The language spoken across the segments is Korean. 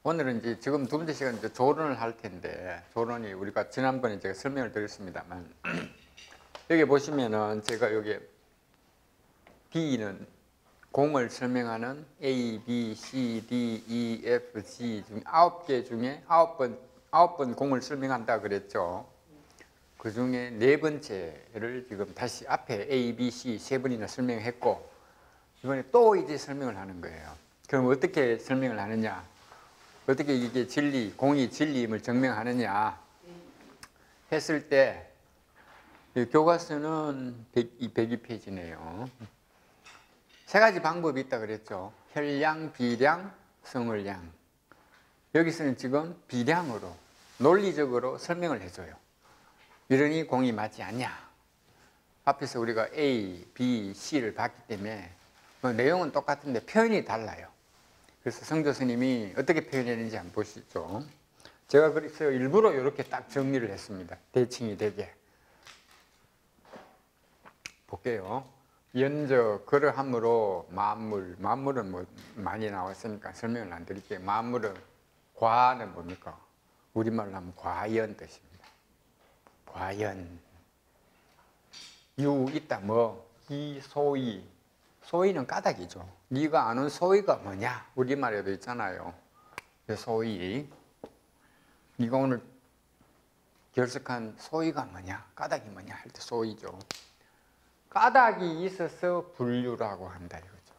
오늘은 이제 지금 두 번째 시간 이제 조론을 할 텐데, 조론이 우리가 지난번에 제가 설명을 드렸습니다만, 여기 보시면은 제가 여기 B는 공을 설명하는 A, B, C, D, E, F, G 중 9개 중에 9번 공을 설명한다 그랬죠. 그 중에 네 번째를 지금 다시 앞에 A, B, C 세 번이나 설명했고, 이번에 또 이제 설명을 하는 거예요. 그럼 어떻게 설명을 하느냐? 어떻게 이게 진리, 공이 진리임을 증명하느냐 했을 때, 교과서는 102페이지네요. 세 가지 방법이 있다 그랬죠. 혈량, 비량, 성울량. 여기서는 지금 비량으로, 논리적으로 설명을 해줘요. 이러니 공이 맞지 않냐. 앞에서 우리가 A, B, C를 봤기 때문에 내용은 똑같은데 표현이 달라요. 그래서 성조 스님이 어떻게 표현했는지 한번 보시죠. 제가 그래서 일부러 이렇게 딱 정리를 했습니다. 대칭이 되게. 볼게요. 연적, 그러함으로 만물. 만물은 뭐 많이 나왔으니까 설명을 안 드릴게요. 만물은, 과는 뭡니까? 우리말로 하면 과연 뜻입니다. 과연. 유, 있다, 뭐. 이, 소위. 소위는 까닭이죠. 네가 아는 소위가 뭐냐? 우리말에도 있잖아요. 소위. 네가 오늘 결석한 소위가 뭐냐? 까닭이 뭐냐? 할 때 소위죠. 까닭이 있어서 분류라고 한다 이거죠.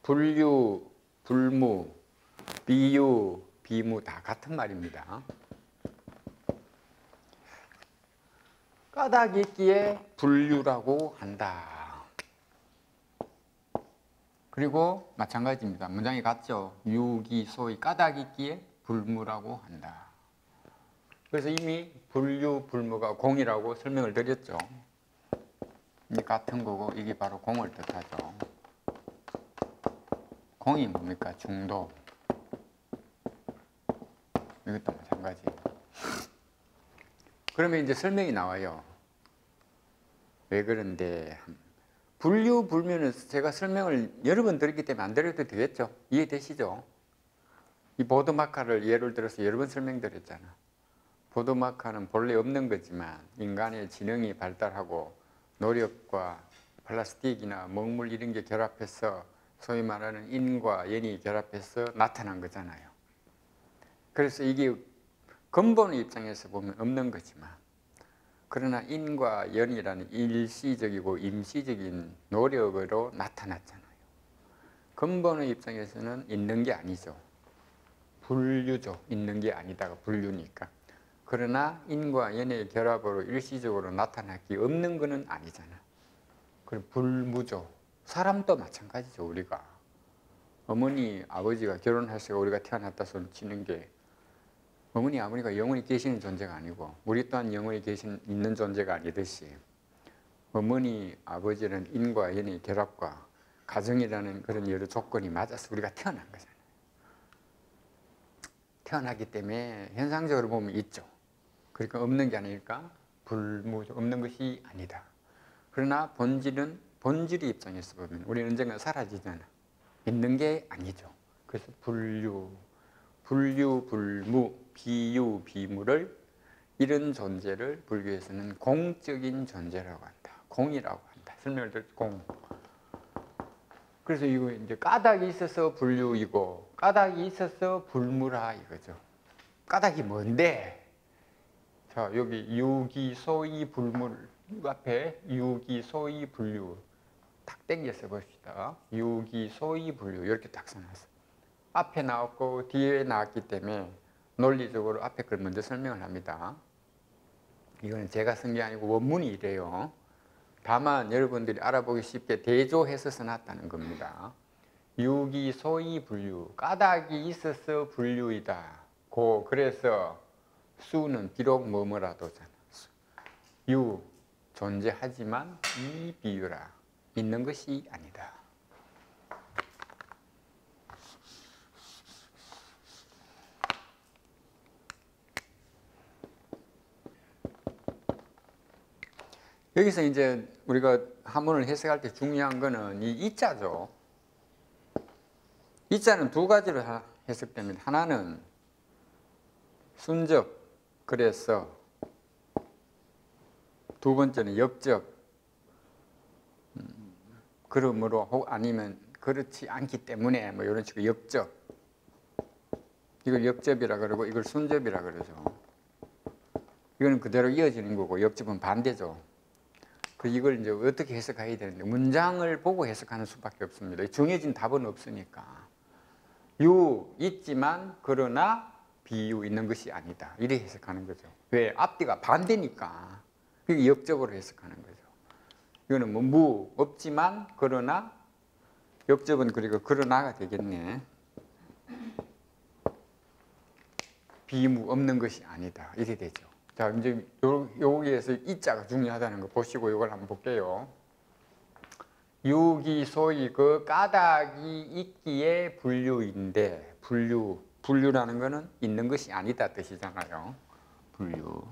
분류, 불무, 비유, 비무 다 같은 말입니다. 까닭이 있기에 분류라고 한다. 그리고 마찬가지입니다. 문장이 같죠. 유기, 소위, 까닭이 있기에 불무라고 한다. 그래서 이미 분류, 불무가 공이라고 설명을 드렸죠. 이 같은 거고 이게 바로 공을 뜻하죠. 공이 뭡니까? 중도. 이것도 마찬가지. 그러면 이제 설명이 나와요. 왜 그런데? 분류, 불면은 제가 설명을 여러 번 드렸기 때문에 안 드려도 되겠죠? 이해되시죠? 이 보드마카를 예를 들어서 여러 번 설명드렸잖아. 보드마카는 본래 없는 거지만 인간의 지능이 발달하고 노력과 플라스틱이나 먹물 이런 게 결합해서 소위 말하는 인과 연이 결합해서 나타난 거잖아요. 그래서 이게 근본의 입장에서 보면 없는 거지만, 그러나 인과 연이라는 일시적이고 임시적인 노력으로 나타났잖아요. 근본의 입장에서는 있는 게 아니죠. 분류죠. 있는 게 아니다가 분류니까. 그러나 인과 연의 결합으로 일시적으로 나타났기 없는 것은 아니잖아. 그럼 불무죠. 사람도 마찬가지죠. 우리가 어머니 아버지가 결혼하시고 우리가 태어났다 손 치는 게, 어머니 아버지가 영원히 계시는 존재가 아니고 우리 또한 영원히 있는 존재가 아니듯이, 어머니 아버지는 인과 연의 결합과 가정이라는 그런 여러 조건이 맞아서 우리가 태어난 거잖아요. 태어나기 때문에 현상적으로 보면 있죠. 그러니까 없는 게 아닐까? 불무죠. 없는 것이 아니다. 그러나 본질의 입장에서 보면 우리는 언젠가 사라지잖아. 있는 게 아니죠. 그래서 분류, 불무, 비유, 비무를, 이런 존재를 불교에서는 공적인 존재라고 한다. 공이라고 한다. 설명을 드릴 공. 그래서 이거 이제 까닭이 있어서 분류이고 까닭이 있어서 불무라 이거죠. 까닭이 뭔데? 자, 여기 유기, 소위, 불물 앞에 유기, 소위, 분류 탁 땡겨서 봅시다. 유기, 소위, 분류 이렇게 딱 써놨어. 앞에 나왔고 뒤에 나왔기 때문에 논리적으로 앞에 걸 먼저 설명을 합니다. 이거는 제가 쓴 게 아니고 원문이 이래요. 다만 여러분들이 알아보기 쉽게 대조해서 써놨다는 겁니다. 유기, 소위, 분류. 까닭이 있어서 분류이다. 그래서 수는 비록 뭐뭐라도잖아. 유, 존재하지만 이 비유라. 있는 것이 아니다. 여기서 이제 우리가 한문을 해석할 때 중요한 거는 이 이자죠. 이자는 두 가지로 해석됩니다. 하나는 순적, 그래서 두 번째는 역적, 그러므로 아니면 그렇지 않기 때문에 뭐 이런 식으로 역적. 이걸 역접이라 그러고 이걸 순접이라 그러죠. 이거는 그대로 이어지는 거고 역접은 반대죠. 이걸 이제 어떻게 해석해야 되는데 문장을 보고 해석하는 수밖에 없습니다. 정해진 답은 없으니까. 유 있지만 그러나 비유 있는 것이 아니다. 이렇게 해석하는 거죠. 왜? 앞뒤가 반대니까. 그게 역접으로 해석하는 거죠. 이거는 뭐 무 없지만 그러나 역접은 그리고 그러나가 되겠네. 비무 없는 것이 아니다. 이렇게 되죠. 자, 이제 여기에서 이자가 중요하다는 거 보시고 이걸 한번 볼게요. 유기 소위 그 까닭이 있기에 분류인데 분류라는 거는 있는 것이 아니다 뜻이잖아요. 분류.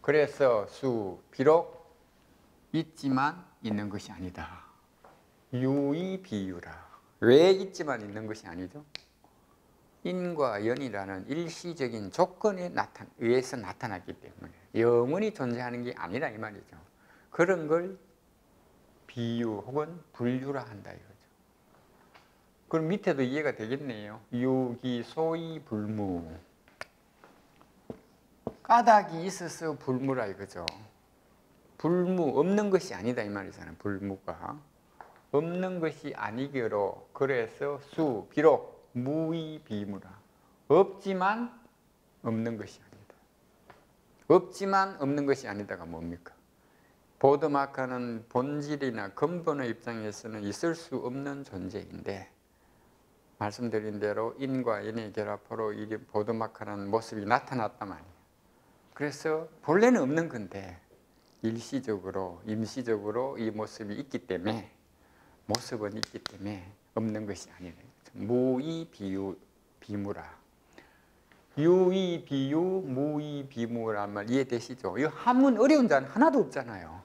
그래서 비록 있지만 있는 것이 아니다. 유의 비유라. 왜 있지만 있는 것이 아니죠? 인과 연이라는 일시적인 조건에 의해서 나타났기 때문에 영원히 존재하는 게 아니라 이 말이죠. 그런 걸 비유 혹은 분류라 한다 이거죠. 그럼 밑에도 이해가 되겠네요. 유기 소위 불무. 까닭이 있어서 불무라 이거죠. 불무 없는 것이 아니다 이 말이잖아요. 불무가 없는 것이 아니기로 그래서 비록 무의 비무라. 없지만 없는 것이 아니다. 없지만 없는 것이 아니다가 뭡니까? 보드마카는 본질이나 근본의 입장에서는 있을 수 없는 존재인데 말씀드린 대로 인과 연의 결합으로 이 보드마카라는 모습이 나타났단 말이에요. 그래서 본래는 없는 건데 일시적으로 임시적으로 이 모습이 있기 때문에 모습은 있기 때문에 없는 것이 아니래요. 무의 비무라. 유의 비유, 무의 비무란 말 이해되시죠? 이 한문 어려운 자는 하나도 없잖아요.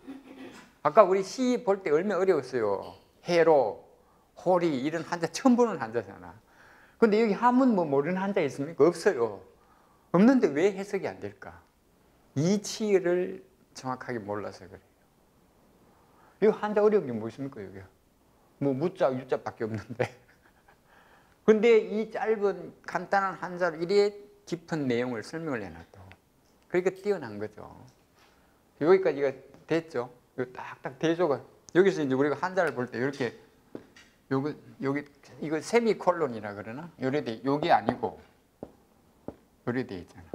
아까 우리 시 볼 때 얼마나 어려웠어요. 해로, 호리 이런 한자 처음 보는 한자잖아. 근데 여기 한문 뭐 모르는 한자 있습니까? 없어요. 없는데 왜 해석이 안 될까? 이치를 정확하게 몰라서 그래요. 이 한자 어려운 게 뭐 있습니까? 여기 뭐 무자, 유자밖에 없는데. 근데 이 짧은 간단한 한자로 이래 깊은 내용을 설명을 해놨다고. 그러니까 뛰어난 거죠. 여기까지가 됐죠. 딱딱 대조가. 여기서 이제 우리가 한자를 볼 때 이렇게 여기 이거 세미콜론이라 그러나? 요게 아니고 요래 돼 있잖아.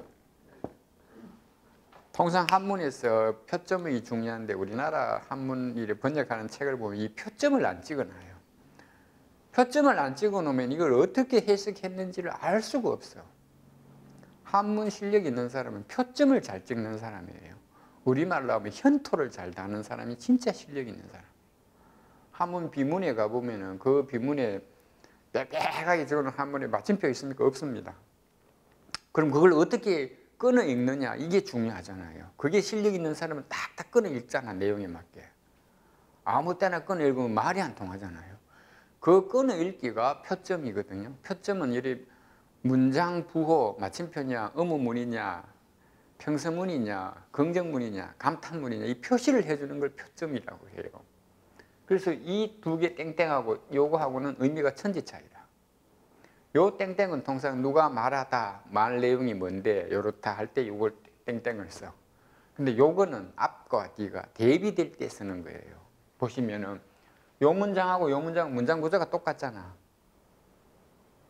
통상 한문에서 표점이 중요한데 우리나라 한문을 번역하는 책을 보면 이 표점을 안 찍어놔요. 표점을 안 찍어놓으면 이걸 어떻게 해석했는지를 알 수가 없어. 한문 실력 있는 사람은 표점을 잘 찍는 사람이에요. 우리말로 하면 현토를 잘 다는 사람이 진짜 실력 있는 사람. 한문 비문에 가보면은 그 비문에 빽빽하게 적어놓은 한문에 마침표 있습니까? 없습니다. 그럼 그걸 어떻게 끊어 읽느냐 이게 중요하잖아요. 그게 실력 있는 사람은 딱딱 끊어 읽잖아. 내용에 맞게. 아무 때나 끊어 읽으면 말이 안 통하잖아요. 그 끊어 읽기가 표점이거든요. 표점은 이리 문장 부호, 마침표냐, 의문문이냐, 평서문이냐, 긍정문이냐, 감탄문이냐 이 표시를 해주는 걸 표점이라고 해요. 그래서 이 두 개 땡땡하고 요거하고는 의미가 천지 차이다. 요 땡땡은 통상 누가 말하다, 말 내용이 뭔데 요렇다 할 때 요걸 땡땡을 써. 근데 요거는 앞과 뒤가 대비될 때 쓰는 거예요. 보시면은 요 문장하고 요 문장 구조가 똑같잖아.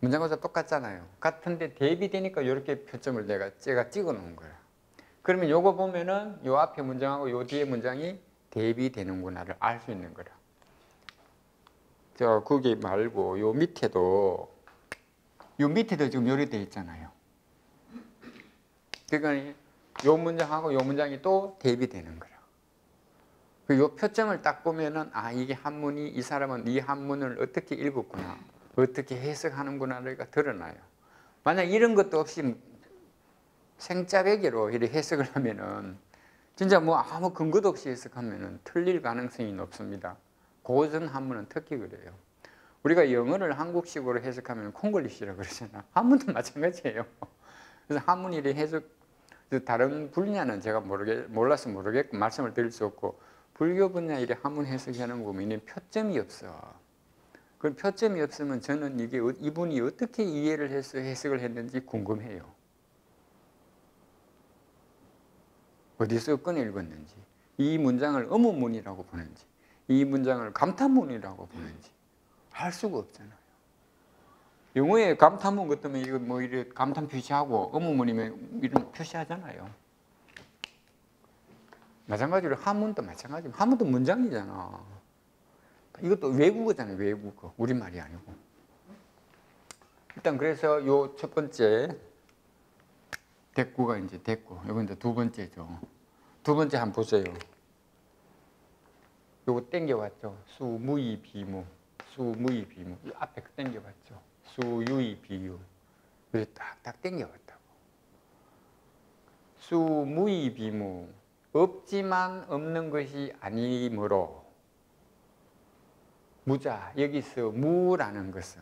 문장 구조가 똑같잖아요. 같은데 대비되니까 이렇게 표점을 제가 찍어 놓은 거야. 그러면 요거 보면은 요 앞에 문장하고 요 뒤에 문장이 대비되는구나를 알 수 있는 거라. 거기 말고 요 밑에도 지금 요리 돼 있잖아요. 그러니까 요 문장하고 요 문장이 또 대비되는 거라. 요 표점을 딱 보면은 이게 한문이 이 사람은 이 한문을 어떻게 읽었구나, 어떻게 해석하는구나가 드러나요. 만약 이런 것도 없이 생짜배기로 이렇게 해석을 하면은 진짜 뭐 아무 근거도 없이 해석하면은 틀릴 가능성이 높습니다. 고전 한문은 특히 그래요. 우리가 영어를 한국식으로 해석하면 콩글리시라고 그러잖아. 한문도 마찬가지예요. 그래서 한문이래 해석, 다른 분야는 제가 몰라서 모르겠고 말씀을 드릴 수 없고, 불교 분야 이래 한문 해석하는 거 보면 표점이 없어. 그 표점이 없으면 저는 이게 이분이 어떻게 이해를 해서 해석을 했는지 궁금해요. 어디서 꺼내 읽었는지, 이 문장을 어문문이라고 보는지, 이 문장을 감탄문이라고 보는지 알 수가 없잖아요. 영어에 감탄문 같으면 이거 뭐 이렇게 감탄 표시하고 어문문이면 이런 표시하잖아요. 마찬가지로 한문도 마찬가지고, 한문도 문장이잖아. 이것도 외국어잖아요. 외국어, 우리말이 아니고. 일단 그래서 요 첫 번째 대꾸가 이제 됐고, 이건 이제 두 번째죠. 두 번째 한번 보세요. 요거 땡겨봤죠. 수무이 비무, 수무이 비무. 이 앞에 땡겨봤죠. 수유이 비유. 이렇게 딱딱 땡겨봤다고. 수무이 비무. 없지만 없는 것이 아니므로. 무자, 여기서 무라는 것은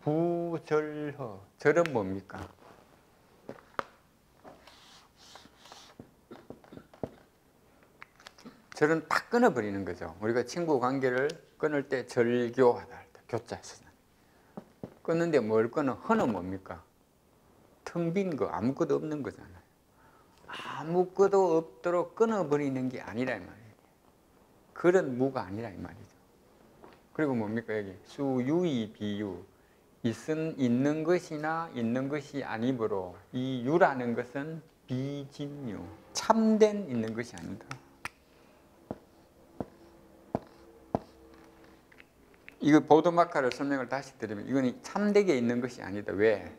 부절허. 절은 뭡니까? 절은 딱 끊어버리는 거죠. 우리가 친구 관계를 끊을 때 절교하다 할 때 교자 쓰잖아요. 끊는데 뭘 끊어? 허는 뭡니까? 텅 빈 거, 아무것도 없는 거잖아요. 아무것도 없도록 끊어버리는 게 아니라 이 말이에요. 그런 무가 아니라 이 말이죠. 그리고 뭡니까? 여기 수유이 비유. 있는 것이나 있는 것이 아니므로 이 유라는 것은 비진유. 참된 있는 것이 아니다. 이거 보도마카를 설명을 다시 드리면 이건 참되게 있는 것이 아니다. 왜?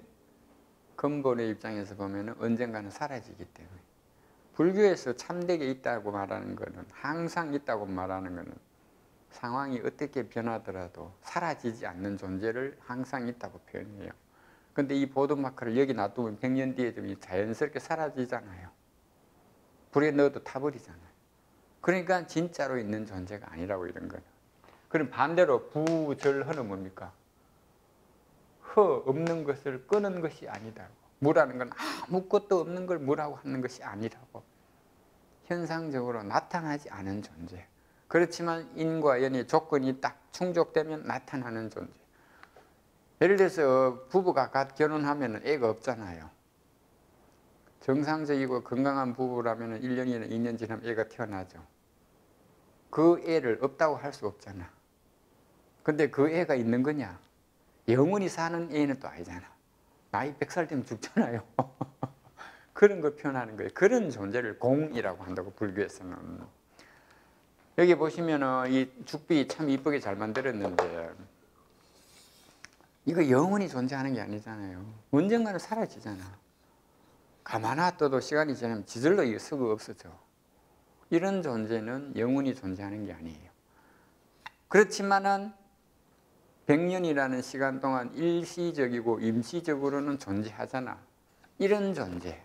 근본의 입장에서 보면 언젠가는 사라지기 때문에. 불교에서 참되게 있다고 말하는 것은, 항상 있다고 말하는 것은 상황이 어떻게 변하더라도 사라지지 않는 존재를 항상 있다고 표현해요. 근데 이 보도마카를 여기 놔두면 100년 뒤에 좀 자연스럽게 사라지잖아요. 불에 넣어도 타버리잖아요. 그러니까 진짜로 있는 존재가 아니라고 이런 거예요. 그럼 반대로 부절허는 뭡니까? 허, 없는 것을 끄는 것이 아니다. 무라는 건 아무것도 없는 걸 무라고 하는 것이 아니라고. 현상적으로 나타나지 않은 존재. 그렇지만 인과 연의 조건이 딱 충족되면 나타나는 존재. 예를 들어서 부부가 갓 결혼하면 애가 없잖아요. 정상적이고 건강한 부부라면 1년이나 2년 지나면 애가 태어나죠. 그 애를 없다고 할 수 없잖아. 근데 그 애가 있는 거냐? 영원히 사는 애는 또 아니잖아. 나이 100살 되면 죽잖아요. 그런 걸 표현하는 거예요. 그런 존재를 공이라고 한다고, 불교에서는. 여기 보시면은 이 죽비 참 이쁘게 잘 만들었는데, 이거 영원히 존재하는 게 아니잖아요. 언젠가는 사라지잖아. 가만 놔둬도 시간이 지나면 지절로 이거 쓰고 없어져. 이런 존재는 영원히 존재하는 게 아니에요. 그렇지만은 100년이라는 시간 동안 일시적이고 임시적으로는 존재하잖아. 이런 존재.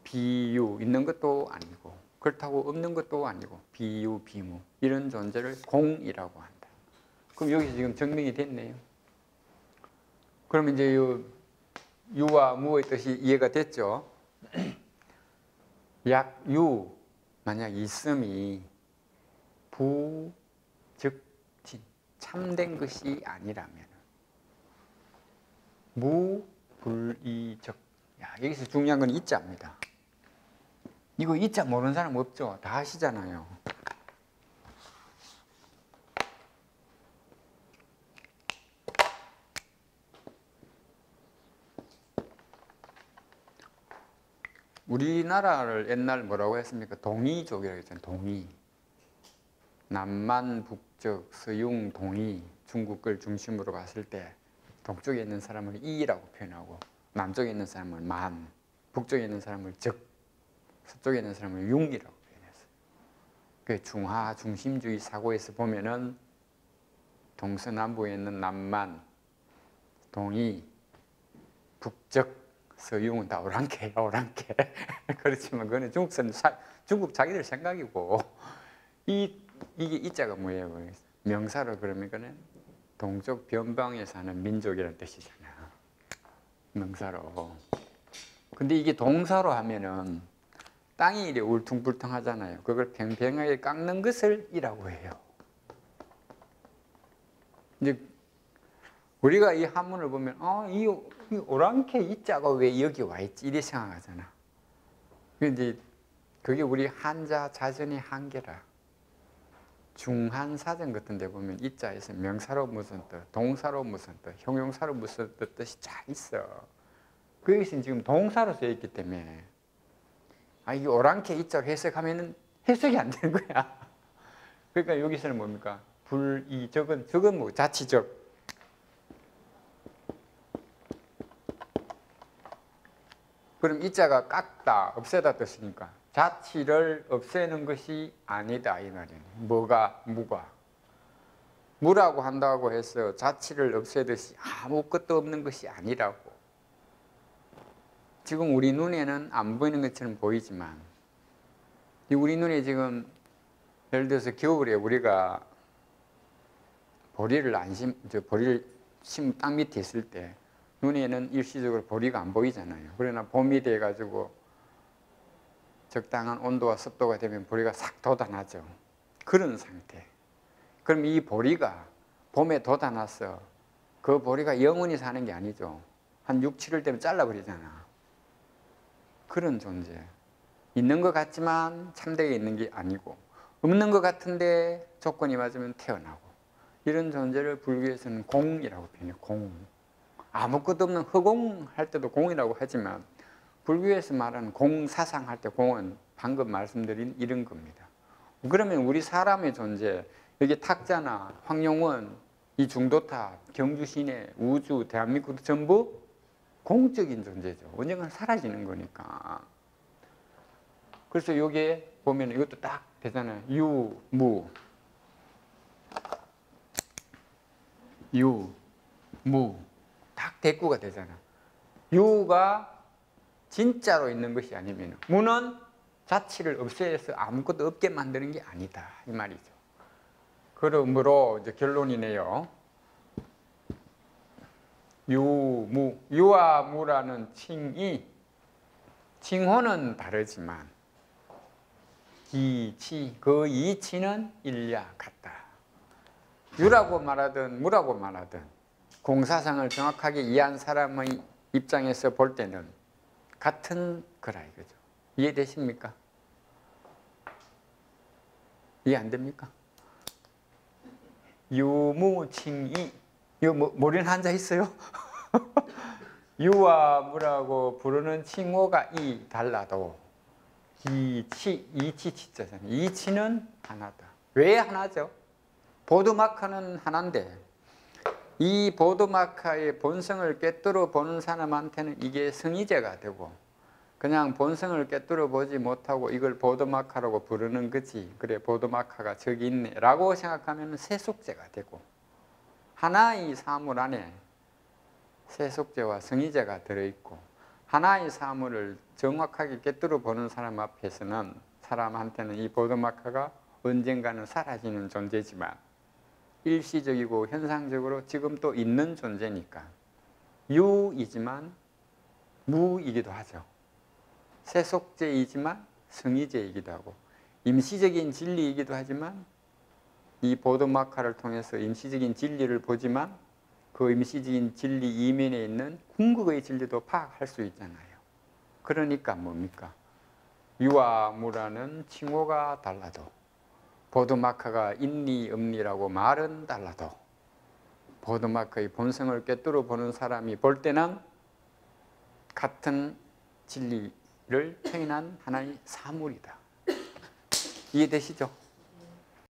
비유, 있는 것도 아니고 그렇다고 없는 것도 아니고 비유, 비무. 이런 존재를 공이라고 한다. 그럼 여기서 지금 증명이 됐네요. 그럼 이제 유와 무의 뜻이 이해가 됐죠? 약유, 만약 있음이 부즉진, 참된 것이 아니라면 무불이적. 여기서 중요한 건 이자입니다. 이거 이자 모르는 사람 없죠? 다 아시잖아요. 우리나라를 옛날 뭐라고 했습니까? 동이족이라고 했잖아요. 동이. 남만, 북적, 서융, 동이. 중국 걸 중심으로 봤을 때 동쪽에 있는 사람을 이라고 표현하고, 남쪽에 있는 사람을 만, 북쪽에 있는 사람을 적, 서쪽에 있는 사람을 융이라고 표현했어요. 그 중하 중심주의 사고에서 보면은 동서남북에 있는 남만, 동이, 북적, 서융은 다 오랑캐야, 오랑캐. 그렇지만 그거는 중국 자기들 생각이고, 이게 이자가 뭐예요? 명사로 그러면 이거는 동쪽 변방에 사는 민족이라는 뜻이잖아. 명사로. 근데 이게 동사로 하면은 땅이 이래 울퉁불퉁하잖아요. 그걸 팽팽하게 깎는 것을 이라고 해요. 이제 우리가 이 한문을 보면 이 오랑캐 이자가 왜 여기 와 있지? 이래 생각하잖아. 근데 그게 우리 한자 자전의 한계라. 중한사전 같은 데 보면 이자에서 명사로 무슨 뜻, 동사로 무슨 뜻, 형용사로 무슨 뜻이 쫙 있어. 그것이 지금 동사로 쓰여 있기 때문에 이게 오랑캐 이자로 해석하면 해석이 안 되는 거야. 그러니까 여기서는 뭡니까? 불이적은, 적은 뭐 자치적. 그럼 이자가 깎다, 없애다 뜻이니까 자치를 없애는 것이 아니다 이 말이에요. 뭐가? 무가. 무라고 한다고 해서 자치를 없애듯이 아무것도 없는 것이 아니라고. 지금 우리 눈에는 안 보이는 것처럼 보이지만 우리 눈에 지금 예를 들어서 겨울에 우리가 보리를 심은 땅 밑에 있을 때 눈에는 일시적으로 보리가 안 보이잖아요. 그러나 봄이 돼가지고 적당한 온도와 습도가 되면 보리가 싹 돋아나죠. 그런 상태. 그럼 이 보리가 봄에 돋아나서 그 보리가 영원히 사는 게 아니죠. 한 6, 7일 되면 잘라버리잖아. 그런 존재. 있는 것 같지만 참되게 있는 게 아니고 없는 것 같은데 조건이 맞으면 태어나고 이런 존재를 불교에서는 공이라고 표현해요. 공. 아무것도 없는 허공할 때도 공이라고 하지만 불교에서 말하는 공사상 할 때 공은 방금 말씀드린 이런 겁니다. 그러면 우리 사람의 존재, 여기 탁자나 황룡원, 이 중도탑, 경주시내, 우주, 대한민국도 전부 공적인 존재죠. 언젠가는 사라지는 거니까. 그래서 여기에 보면 이것도 딱 되잖아요. 유, 무. 유, 무. 딱 대꾸가 되잖아. 유가 진짜로 있는 것이 아니면 무는 자치를 없애서 아무것도 없게 만드는 게 아니다 이 말이죠. 그러므로 이제 결론이네요. 유무, 유와 무라는 칭이 칭호는 다르지만 기치, 그 이치는 일야 같다. 유라고 말하든 무라고 말하든 공사상을 정확하게 이해한 사람의 입장에서 볼 때는 같은 거라 이거죠. 이해되십니까? 이해 안 됩니까? 유무칭이, 이거 모르는 한자 있어요? 유와 무라고 부르는 칭호가 달라도 이치치자잖아요. 이치는 하나다. 왜 하나죠? 보드마카는 하나인데 이 보드마카의 본성을 꿰뚫어 보는 사람한테는 이게 성의제가 되고 그냥 본성을 꿰뚫어 보지 못하고 이걸 보드마카라고 부르는 거지. 그래 보드마카가 저기 있네 라고 생각하면 세속제가 되고 하나의 사물 안에 세속제와 성의제가 들어있고 하나의 사물을 정확하게 꿰뚫어 보는 사람 앞에서는 사람한테는 이 보드마카가 언젠가는 사라지는 존재지만 일시적이고 현상적으로 지금 또 있는 존재니까 유이지만 무이기도 하죠. 세속제이지만 성의제이기도 하고 임시적인 진리이기도 하지만 이 보드마카를 통해서 임시적인 진리를 보지만 그 임시적인 진리 이면에 있는 궁극의 진리도 파악할 수 있잖아요. 그러니까 뭡니까? 유와 무라는 칭호가 달라도 보드마카가 있니 없니라고 말은 달라도 보드마카의 본성을 꿰뚫어 보는 사람이 볼 때는 같은 진리를 표현한 하나의 사물이다. 이해되시죠?